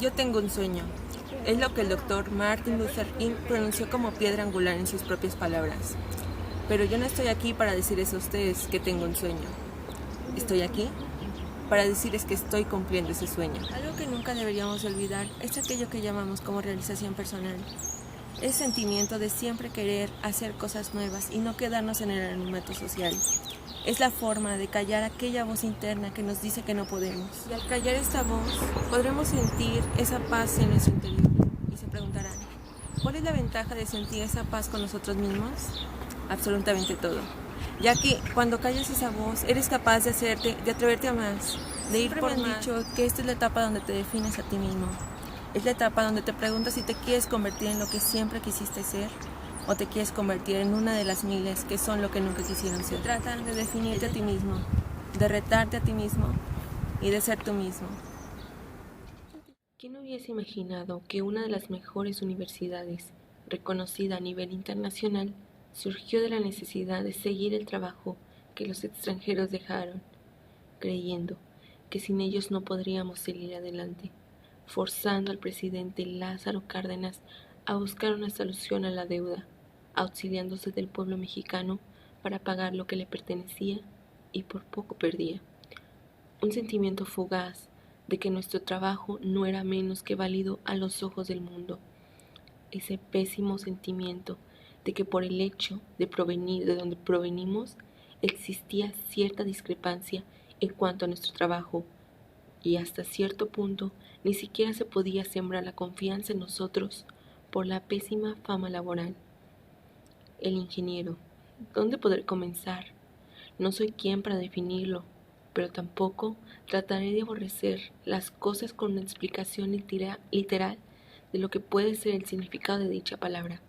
Yo tengo un sueño. Es lo que el doctor Martin Luther King pronunció como piedra angular en sus propias palabras. Pero yo no estoy aquí para decir eso a ustedes que tengo un sueño. Estoy aquí para decirles que estoy cumpliendo ese sueño. Algo que nunca deberíamos olvidar es aquello que llamamos como realización personal. El sentimiento de siempre querer hacer cosas nuevas y no quedarnos en el anonimato social. Es la forma de callar aquella voz interna que nos dice que no podemos. Y al callar esta voz, podremos sentir esa paz en nuestro interior. Y se preguntarán, ¿cuál es la ventaja de sentir esa paz con nosotros mismos? Absolutamente todo. Ya que cuando callas esa voz, eres capaz de atreverte a más, de ir por más. Siempre me han dicho que esta es la etapa donde te defines a ti mismo. Es la etapa donde te preguntas si te quieres convertir en lo que siempre quisiste ser o te quieres convertir en una de las miles que son lo que nunca quisieron ser. Se trata de definirte a ti mismo, de retarte a ti mismo y de ser tú mismo. ¿Quién hubiese imaginado que una de las mejores universidades, reconocida a nivel internacional, surgió de la necesidad de seguir el trabajo que los extranjeros dejaron, creyendo que sin ellos no podríamos seguir adelante, forzando al presidente Lázaro Cárdenas a buscar una solución a la deuda, auxiliándose del pueblo mexicano para pagar lo que le pertenecía y por poco perdía? Un sentimiento fugaz de que nuestro trabajo no era menos que válido a los ojos del mundo. Ese pésimo sentimiento de que por el hecho de provenir de donde provenimos existía cierta discrepancia en cuanto a nuestro trabajo y hasta cierto punto ni siquiera se podía sembrar la confianza en nosotros por la pésima fama laboral. El ingeniero, ¿dónde poder comenzar? No soy quien para definirlo, pero tampoco trataré de aborrecer las cosas con una explicación literal de lo que puede ser el significado de dicha palabra,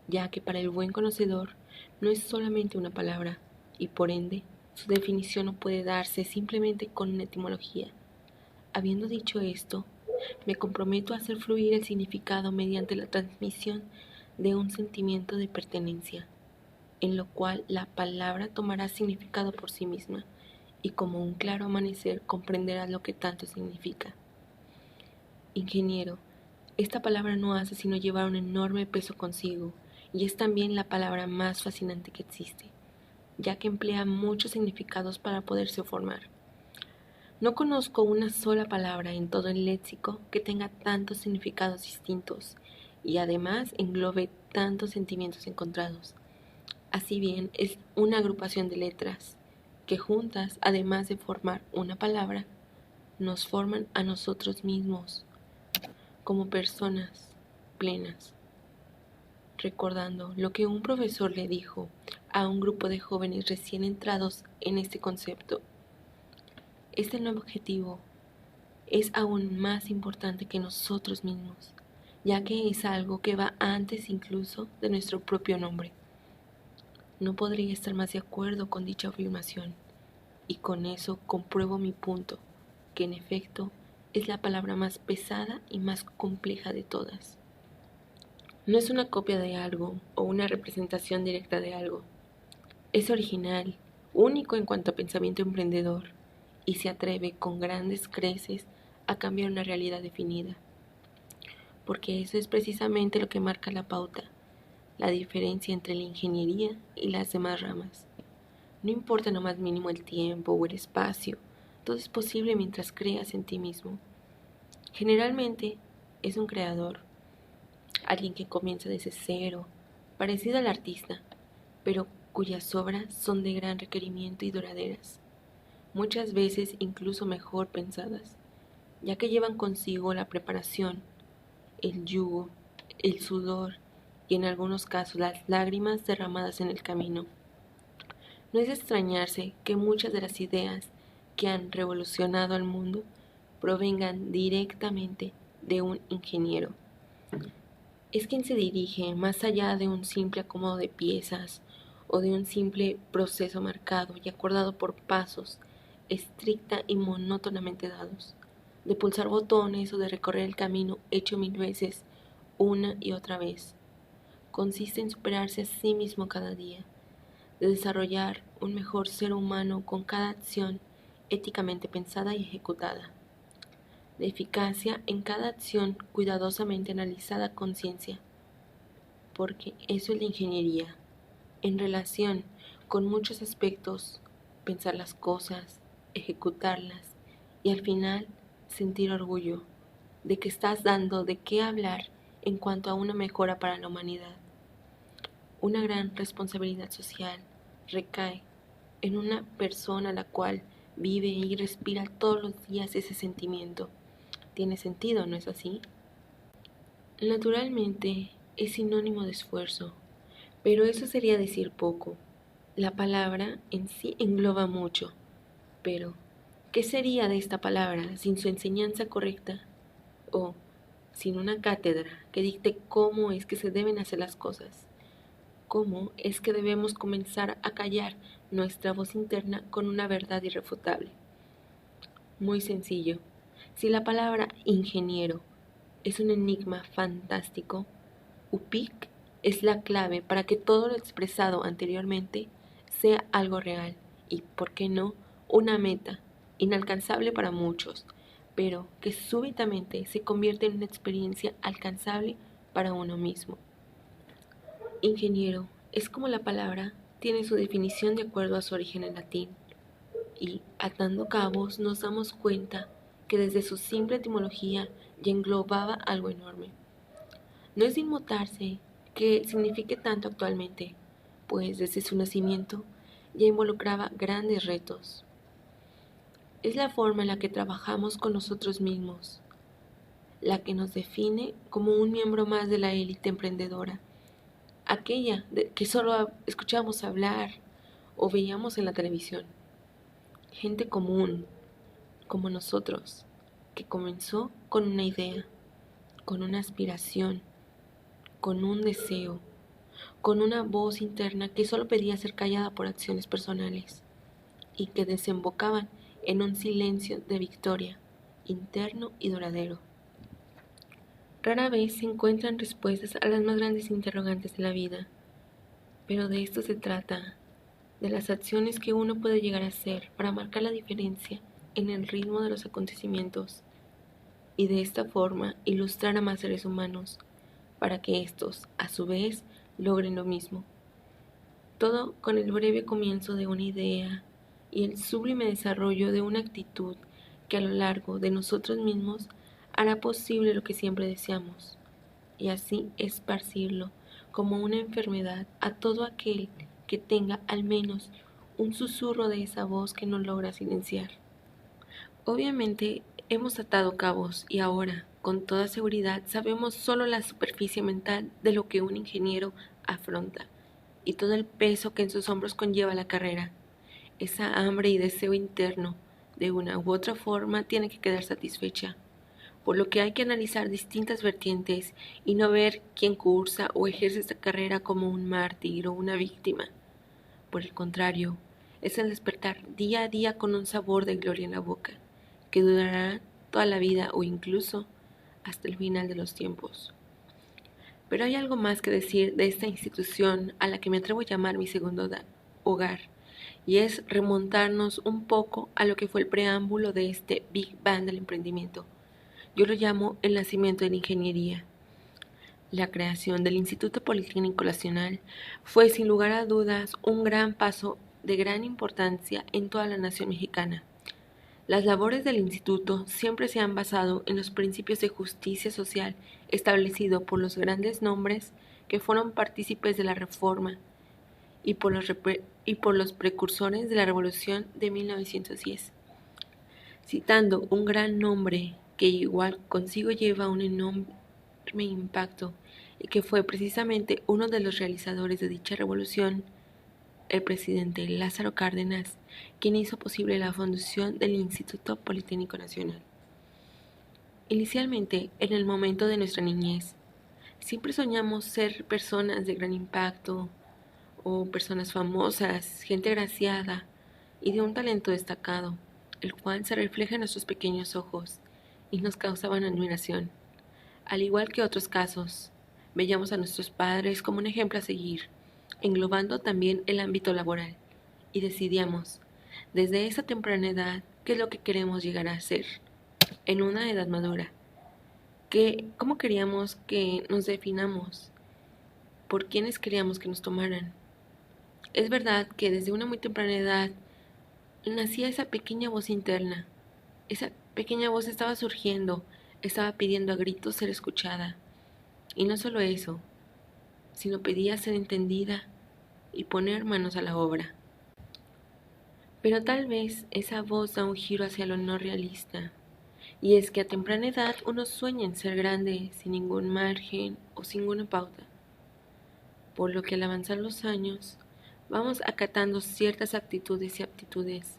ya que para el buen conocedor no es solamente una palabra, y por ende su definición no puede darse simplemente con una etimología. Habiendo dicho esto, me comprometo a hacer fluir el significado mediante la transmisión de un sentimiento de pertenencia, en lo cual la palabra tomará significado por sí misma, y como un claro amanecer comprenderás lo que tanto significa. Ingeniero, esta palabra no hace sino llevar un enorme peso consigo, y es también la palabra más fascinante que existe, ya que emplea muchos significados para poderse formar. No conozco una sola palabra en todo el léxico que tenga tantos significados distintos, y además englobe tantos sentimientos encontrados. Así bien, es una agrupación de letras que juntas, además de formar una palabra, nos forman a nosotros mismos como personas plenas. Recordando lo que un profesor le dijo a un grupo de jóvenes recién entrados en este concepto, este nuevo objetivo es aún más importante que nosotros mismos, ya que es algo que va antes incluso de nuestro propio nombre. No podría estar más de acuerdo con dicha afirmación, y con eso compruebo mi punto, que en efecto es la palabra más pesada y más compleja de todas. No es una copia de algo o una representación directa de algo. Es original, único en cuanto a pensamiento emprendedor, y se atreve con grandes creces a cambiar una realidad definida. Porque eso es precisamente lo que marca la pauta, la diferencia entre la ingeniería y las demás ramas. No importa en lo más mínimo el tiempo o el espacio, todo es posible mientras creas en ti mismo. Generalmente es un creador, alguien que comienza desde cero, parecido al artista, pero cuyas obras son de gran requerimiento y duraderas, muchas veces incluso mejor pensadas, ya que llevan consigo la preparación, el yugo, el sudor y en algunos casos las lágrimas derramadas en el camino. No es de extrañarse que muchas de las ideas que han revolucionado al mundo provengan directamente de un ingeniero. Es quien se dirige más allá de un simple acomodo de piezas o de un simple proceso marcado y acordado por pasos estricta y monótonamente dados, de pulsar botones o de recorrer el camino hecho 1000 veces una y otra vez. Consiste en superarse a sí mismo cada día, de desarrollar un mejor ser humano con cada acción éticamente pensada y ejecutada. de eficacia en cada acción cuidadosamente analizada a conciencia, porque eso es la ingeniería, en relación con muchos aspectos, pensar las cosas, ejecutarlas y al final sentir orgullo de que estás dando de qué hablar en cuanto a una mejora para la humanidad. Una gran responsabilidad social recae en una persona la cual vive y respira todos los días ese sentimiento. ¿Tiene sentido, no es así? Naturalmente es sinónimo de esfuerzo, pero eso sería decir poco. La palabra en sí engloba mucho, pero ¿qué sería de esta palabra sin su enseñanza correcta? O sin una cátedra que dicte cómo es que se deben hacer las cosas. ¿Cómo es que debemos comenzar a callar nuestra voz interna con una verdad irrefutable? Muy sencillo. Si la palabra ingeniero es un enigma fantástico, UPIC es la clave para que todo lo expresado anteriormente sea algo real y, ¿por qué no?, una meta inalcanzable para muchos, pero que súbitamente se convierte en una experiencia alcanzable para uno mismo. Ingeniero es como la palabra tiene su definición de acuerdo a su origen en latín, y atando cabos nos damos cuenta que desde su simple etimología ya englobaba algo enorme. No es de inmutarse que signifique tanto actualmente, pues desde su nacimiento ya involucraba grandes retos. Es la forma en la que trabajamos con nosotros mismos, la que nos define como un miembro más de la élite emprendedora, aquella que solo escuchábamos hablar o veíamos en la televisión. Gente común, como nosotros, que comenzó con una idea, con una aspiración, con un deseo, con una voz interna que solo pedía ser callada por acciones personales y que desembocaban en un silencio de victoria, interno y duradero. Rara vez se encuentran respuestas a las más grandes interrogantes de la vida, pero de esto se trata, de las acciones que uno puede llegar a hacer para marcar la diferencia en el ritmo de los acontecimientos y de esta forma ilustrar a más seres humanos para que estos, a su vez, logren lo mismo. Todo con el breve comienzo de una idea y el sublime desarrollo de una actitud que a lo largo de nosotros mismos hará posible lo que siempre deseamos, y así esparcirlo como una enfermedad a todo aquel que tenga al menos un susurro de esa voz que no logra silenciar. Obviamente hemos atado cabos y ahora, con toda seguridad, sabemos solo la superficie mental de lo que un ingeniero afronta y todo el peso que en sus hombros conlleva la carrera. Esa hambre y deseo interno, de una u otra forma, tiene que quedar satisfecha, por lo que hay que analizar distintas vertientes y no ver quién cursa o ejerce esta carrera como un mártir o una víctima. Por el contrario, es el despertar día a día con un sabor de gloria en la boca, que durará toda la vida o incluso hasta el final de los tiempos. Pero hay algo más que decir de esta institución a la que me atrevo a llamar mi segundo hogar, y es remontarnos un poco a lo que fue el preámbulo de este Big Bang del emprendimiento. Yo lo llamo el nacimiento de la ingeniería. La creación del Instituto Politécnico Nacional fue sin lugar a dudas un gran paso de gran importancia en toda la nación mexicana. Las labores del instituto siempre se han basado en los principios de justicia social establecidos por los grandes nombres que fueron partícipes de la Reforma y por los precursores de la Revolución de 1910. Citando un gran nombre que igual consigo lleva un enorme impacto y que fue precisamente uno de los realizadores de dicha revolución, el presidente Lázaro Cárdenas, quien hizo posible la fundación del Instituto Politécnico Nacional. Inicialmente, en el momento de nuestra niñez, siempre soñamos ser personas de gran impacto o personas famosas, gente agraciada y de un talento destacado, el cual se refleja en nuestros pequeños ojos y nos causaban admiración. Al igual que otros casos, veíamos a nuestros padres como un ejemplo a seguir, englobando también el ámbito laboral, y decidíamos, desde esa temprana edad, qué es lo que queremos llegar a hacer. en una edad madura, cómo queríamos que nos definamos, por quiénes queríamos que nos tomaran. Es verdad que desde una muy temprana edad nacía esa pequeña voz interna. Esa pequeña voz estaba surgiendo, estaba pidiendo a gritos ser escuchada. Y no solo eso, sino pedía ser entendida y poner manos a la obra. Pero tal vez esa voz da un giro hacia lo no realista. Y es que a temprana edad uno sueña en ser grande sin ningún margen o sin ninguna pauta. Por lo que al avanzar los años, vamos acatando ciertas actitudes y aptitudes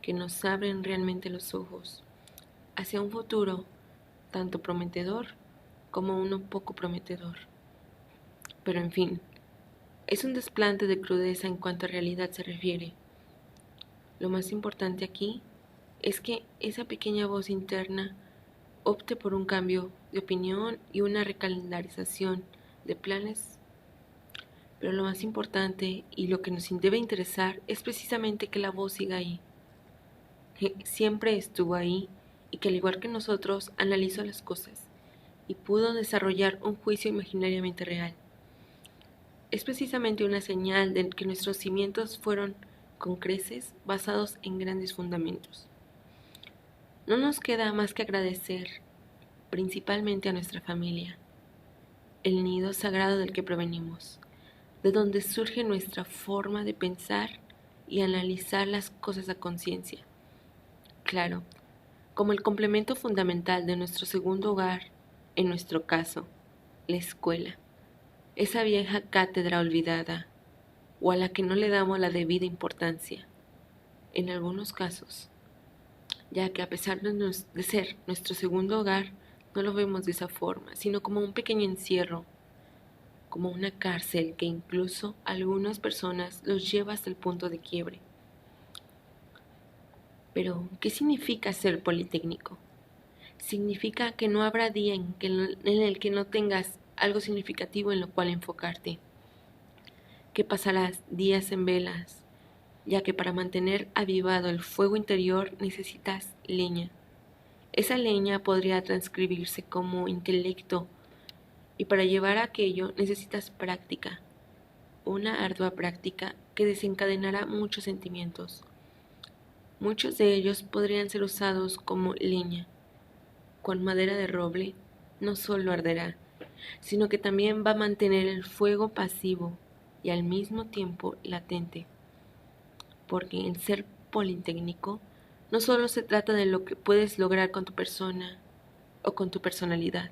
que nos abren realmente los ojos hacia un futuro tanto prometedor como uno poco prometedor. Pero en fin, es un desplante de crudeza en cuanto a realidad se refiere. Lo más importante aquí es que esa pequeña voz interna opte por un cambio de opinión y una recalendarización de planes. Pero lo más importante y lo que nos debe interesar es precisamente que la voz siga ahí, que siempre estuvo ahí y que al igual que nosotros analizó las cosas y pudo desarrollar un juicio imaginariamente real. Es precisamente una señal de que nuestros cimientos fueron con creces basados en grandes fundamentos. No nos queda más que agradecer principalmente a nuestra familia, el nido sagrado del que provenimos, de donde surge nuestra forma de pensar y analizar las cosas a conciencia. Claro, como el complemento fundamental de nuestro segundo hogar, en nuestro caso, la escuela, esa vieja cátedra olvidada o a la que no le damos la debida importancia, en algunos casos, ya que a pesar de ser nuestro segundo hogar, no lo vemos de esa forma, sino como un pequeño encierro, como una cárcel que incluso a algunas personas los lleva hasta el punto de quiebre. Pero, ¿qué significa ser politécnico? Significa que no habrá día en el que no tengas algo significativo en lo cual enfocarte, que pasarás días en velas, ya que para mantener avivado el fuego interior necesitas leña. Esa leña podría transcribirse como intelecto, y para llevar a aquello necesitas práctica, una ardua práctica que desencadenará muchos sentimientos. Muchos de ellos podrían ser usados como leña. Con madera de roble no solo arderá, sino que también va a mantener el fuego pasivo y al mismo tiempo latente. Porque el ser politécnico no solo se trata de lo que puedes lograr con tu persona o con tu personalidad,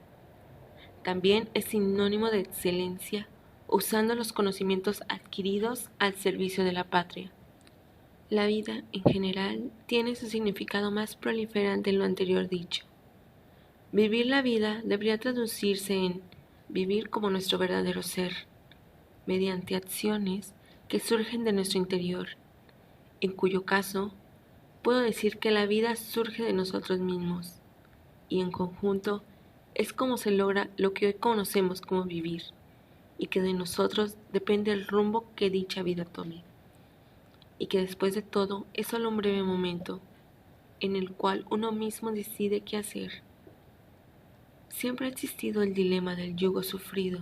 también es sinónimo de excelencia usando los conocimientos adquiridos al servicio de la patria. La vida, en general, tiene su significado más proliferante en lo anterior dicho. Vivir la vida debería traducirse en vivir como nuestro verdadero ser, mediante acciones que surgen de nuestro interior, en cuyo caso puedo decir que la vida surge de nosotros mismos, y en conjunto es como se logra lo que hoy conocemos como vivir, y que de nosotros depende el rumbo que dicha vida tome, y que después de todo es solo un breve momento en el cual uno mismo decide qué hacer. Siempre ha existido el dilema del yugo sufrido,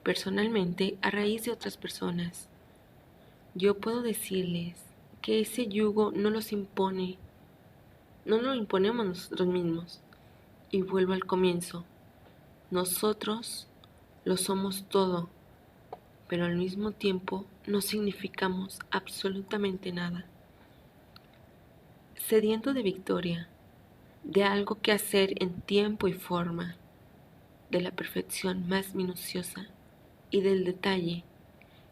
personalmente a raíz de otras personas. Yo puedo decirles que ese yugo no lo imponemos nosotros mismos. Y vuelvo al comienzo, nosotros lo somos todo, pero al mismo tiempo no significamos absolutamente nada. Sediento de victoria, de algo que hacer en tiempo y forma, de la perfección más minuciosa y del detalle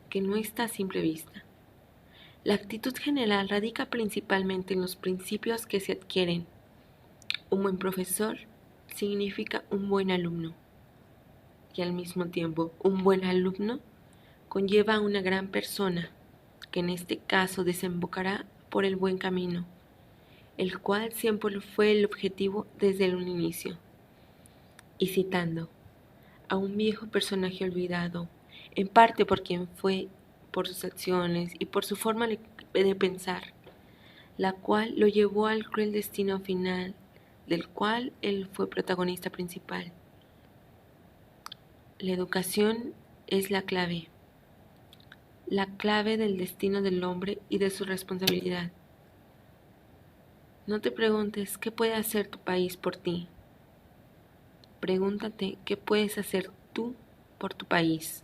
que no está a simple vista. La actitud general radica principalmente en los principios que se adquieren. Un buen profesor significa un buen alumno, y al mismo tiempo un buen alumno conlleva a una gran persona, que en este caso desembocará por el buen camino, el cual siempre fue el objetivo desde un inicio. Y citando a un viejo personaje olvidado, en parte por quien fue, por sus acciones y por su forma de pensar, la cual lo llevó al cruel destino final del cual él fue protagonista principal. La educación es la clave del destino del hombre y de su responsabilidad. No te preguntes qué puede hacer tu país por ti. Pregúntate qué puedes hacer tú por tu país.